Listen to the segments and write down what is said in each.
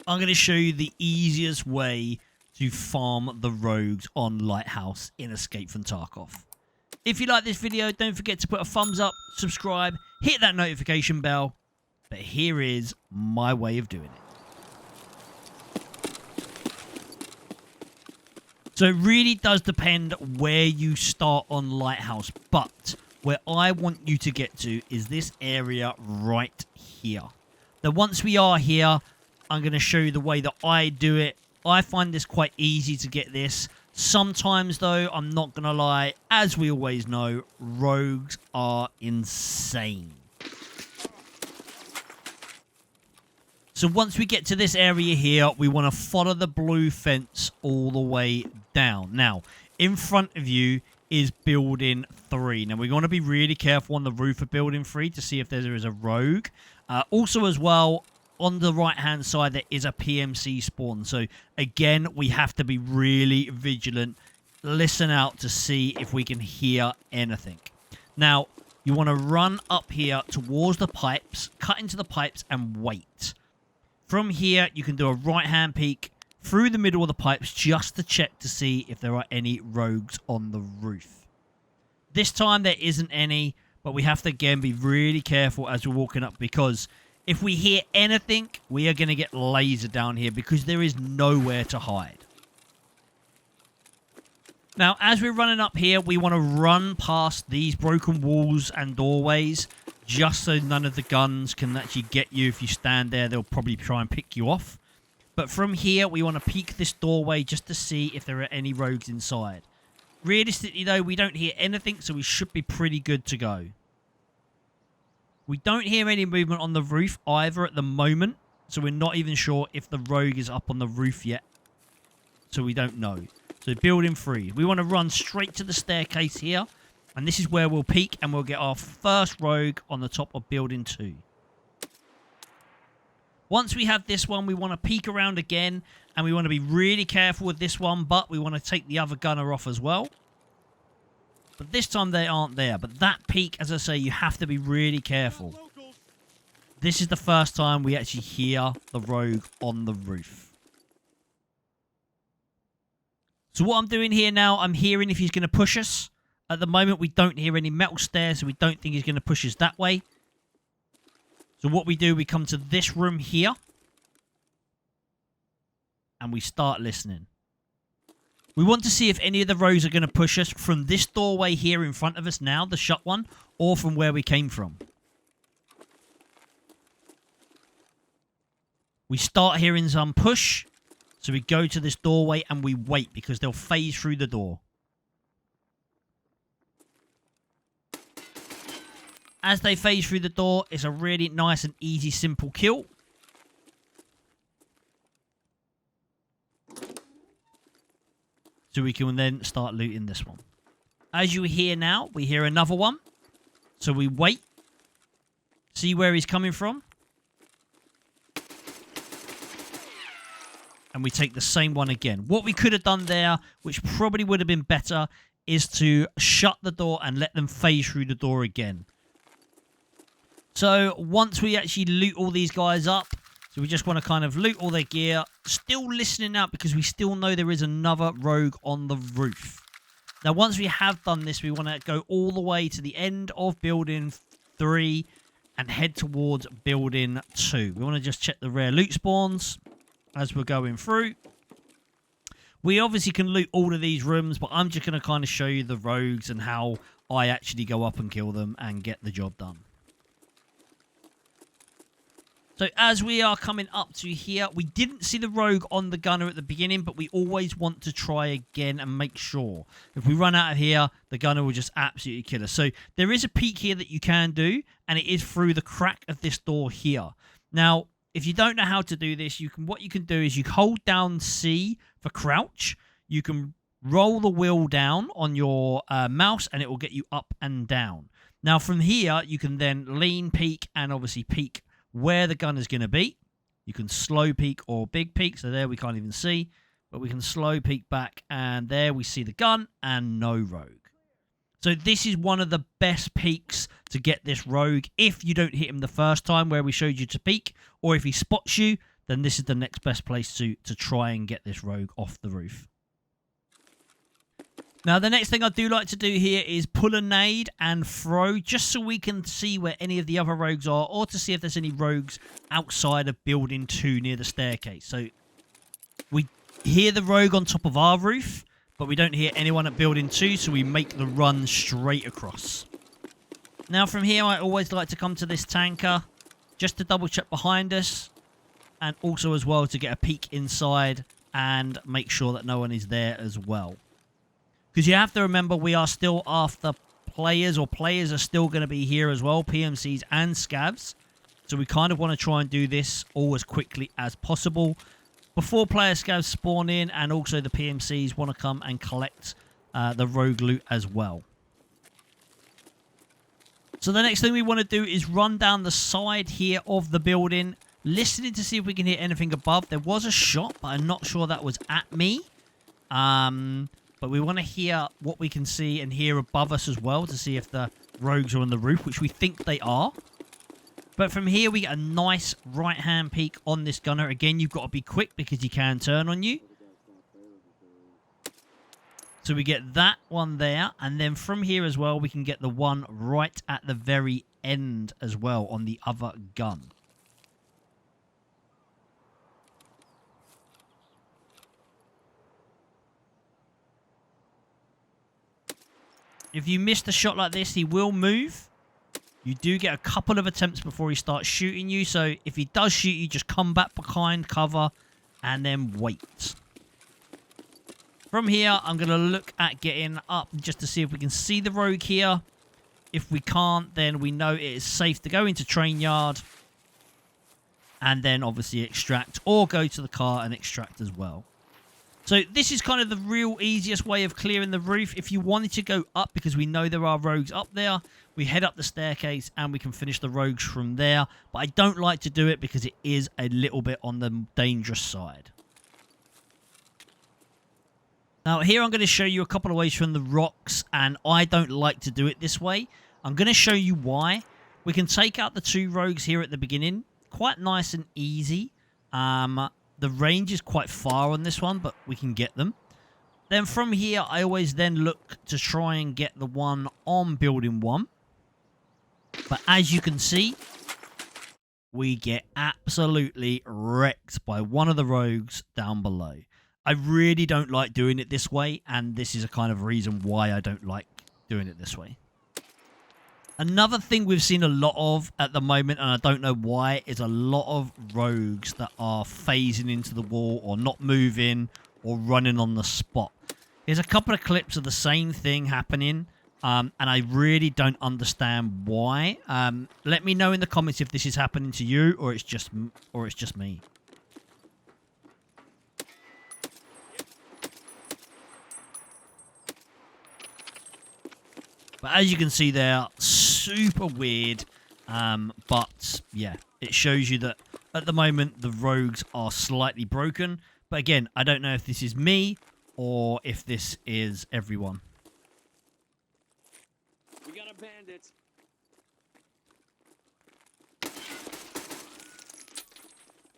I'm going to show you the easiest way to farm the rogues on Lighthouse in Escape from Tarkov. If you like this video, don't forget to put a thumbs up, subscribe, hit that notification bell. But here is my way of doing it. So it really does depend where you start on Lighthouse, but where I want you to get to is this area right here. Now once we are here, I'm going to show you the way that I do it. I find this quite easy to get this. Sometimes though, I'm not going to lie, as we always know, rogues are insane. So once we get to this area here, we want to follow the blue fence all the way down. Now, in front of you is building 3. Now, we want to be really careful on the roof of building 3 to see if there is a rogue. Also, as well, on the right-hand side, there is a PMC spawn. So, again, we have to be really vigilant. Listen out to see if we can hear anything. Now, you want to run up here towards the pipes, cut into the pipes, and wait. From here, you can do a right-hand peek through the middle of the pipes just to check to see if there are any rogues on the roof. This time, there isn't any, but we have to, again, be really careful as we're walking up because if we hear anything, we are going to get lasered down here because there is nowhere to hide. Now, as we're running up here, we want to run past these broken walls and doorways just so none of the guns can actually get you. If you stand there, they'll probably try and pick you off. But from here, we want to peek this doorway just to see if there are any rogues inside. Realistically, though, we don't hear anything, so we should be pretty good to go. We don't hear any movement on the roof either at the moment, so we're not even sure if the rogue is up on the roof yet. So we don't know. So building 3. We want to run straight to the staircase here. And this is where we'll peek and we'll get our first rogue on the top of building 2. Once we have this one, we want to peek around again. And we want to be really careful with this one. But we want to take the other gunner off as well. But this time they aren't there. But that peek, as I say, you have to be really careful. This is the first time we actually hear the rogue on the roof. So what I'm doing here now, I'm hearing if he's going to push us. At the moment, we don't hear any metal stairs, so we don't think he's going to push us that way. So what we do, we come to this room here. And we start listening. We want to see if any of the rogues are going to push us from this doorway here in front of us now, the shut one, or from where we came from. We start hearing some push. So we go to this doorway and we wait because they'll phase through the door. As they phase through the door, it's a really nice and easy, simple kill. So we can then start looting this one. As you hear now, we hear another one. So we wait. See where he's coming from. And we take the same one again. What we could have done there, which probably would have been better, is to shut the door and let them phase through the door again. So once we actually loot all these guys up, so we just want to kind of loot all their gear, still listening out because we still know there is another rogue on the roof. Now once we have done this, we want to go all the way to the end of building 3 and head towards building 2. We want to just check the rare loot spawns as we're going through. We obviously can loot all of these rooms, but I'm just going to kind of show you the rogues and how I actually go up and kill them and get the job done. So as we are coming up to here, we didn't see the rogue on the gunner at the beginning, but we always want to try again and make sure. If we run out of here, the gunner will just absolutely kill us. So there is a peek here that you can do, and it is through the crack of this door here. Now, if you don't know how to do this, what you can do is you hold down C for crouch. You can roll the wheel down on your mouse, and it will get you up and down. Now, from here, you can then lean, peek, and obviously peek where the gun is going to be. You can slow peek or big peek. So there we can't even see. But we can slow peek back. And there we see the gun and no rogue. So this is one of the best peeks to get this rogue if you don't hit him the first time where we showed you to peek. Or if he spots you, then this is the next best place to try and get this rogue off the roof. Now, the next thing I do like to do here is pull a nade and throw, just so we can see where any of the other rogues are, or to see if there's any rogues outside of building 2 near the staircase. So we hear the rogue on top of our roof, but we don't hear anyone at building 2, so we make the run straight across. Now, from here, I always like to come to this tanker, just to double check behind us, and also as well to get a peek inside and make sure that no one is there as well. Because you have to remember, we are still after players, or players are still going to be here as well, PMCs and scavs. So we kind of want to try and do this all as quickly as possible before player scavs spawn in, and also the PMCs want to come and collect the rogue loot as well. So the next thing we want to do is run down the side here of the building, listening to see if we can hear anything above. There was a shot, but I'm not sure that was at me. But we want to hear what we can see and hear above us as well to see if the rogues are on the roof, which we think they are. But from here, we get a nice right-hand peek on this gunner. Again, you've got to be quick because he can turn on you. So we get that one there. And then from here as well, we can get the one right at the very end as well on the other gun. If you missed a shot like this, he will move. You do get a couple of attempts before he starts shooting you. So if he does shoot you, just come back behind cover and then wait. From here, I'm going to look at getting up just to see if we can see the rogue here. If we can't, then we know it is safe to go into train yard. And then obviously extract, or go to the car and extract as well. So this is kind of the real easiest way of clearing the roof. If you wanted to go up, because we know there are rogues up there, we head up the staircase and we can finish the rogues from there. But I don't like to do it because it is a little bit on the dangerous side. Now here I'm going to show you a couple of ways from the rocks, and I don't like to do it this way. I'm going to show you why. We can take out the 2 rogues here at the beginning. Quite nice and easy. The range is quite far on this one, but we can get them. Then from here, I always then look to try and get the one on building 1. But as you can see, we get absolutely wrecked by one of the rogues down below. I really don't like doing it this way, and this is a kind of reason why I don't like doing it this way. Another thing we've seen a lot of at the moment, and I don't know why, is a lot of rogues that are phasing into the wall or not moving or running on the spot. There's a couple of clips of the same thing happening, and I really don't understand why. Let me know in the comments if this is happening to you or it's just me. But as you can see there, super weird. But yeah, it shows you that at the moment the rogues are slightly broken. But again, I don't know if this is me or if this is everyone. We got a bandit.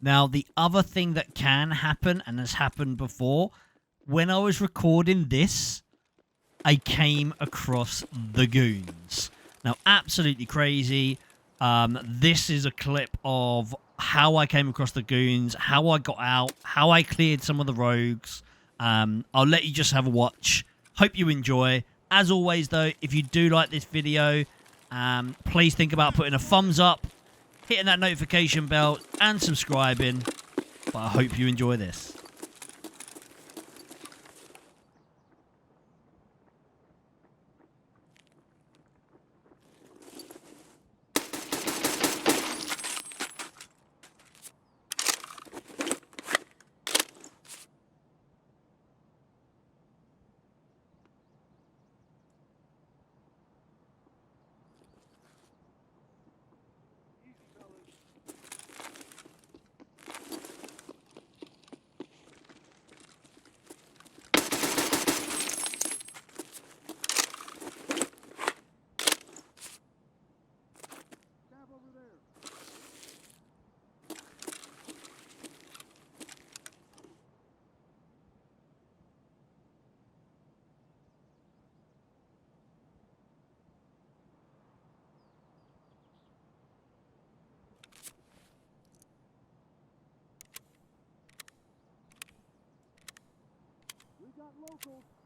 Now, the other thing that can happen, and has happened before, when I was recording this, I came across the Goons. Now, absolutely crazy. This is a clip of how I came across the Goons, how I got out, how I cleared some of the rogues. I'll let you just have a watch. Hope you enjoy. As always, though, if you do like this video, please think about putting a thumbs up, hitting that notification bell, and subscribing. But I hope you enjoy this. got locals.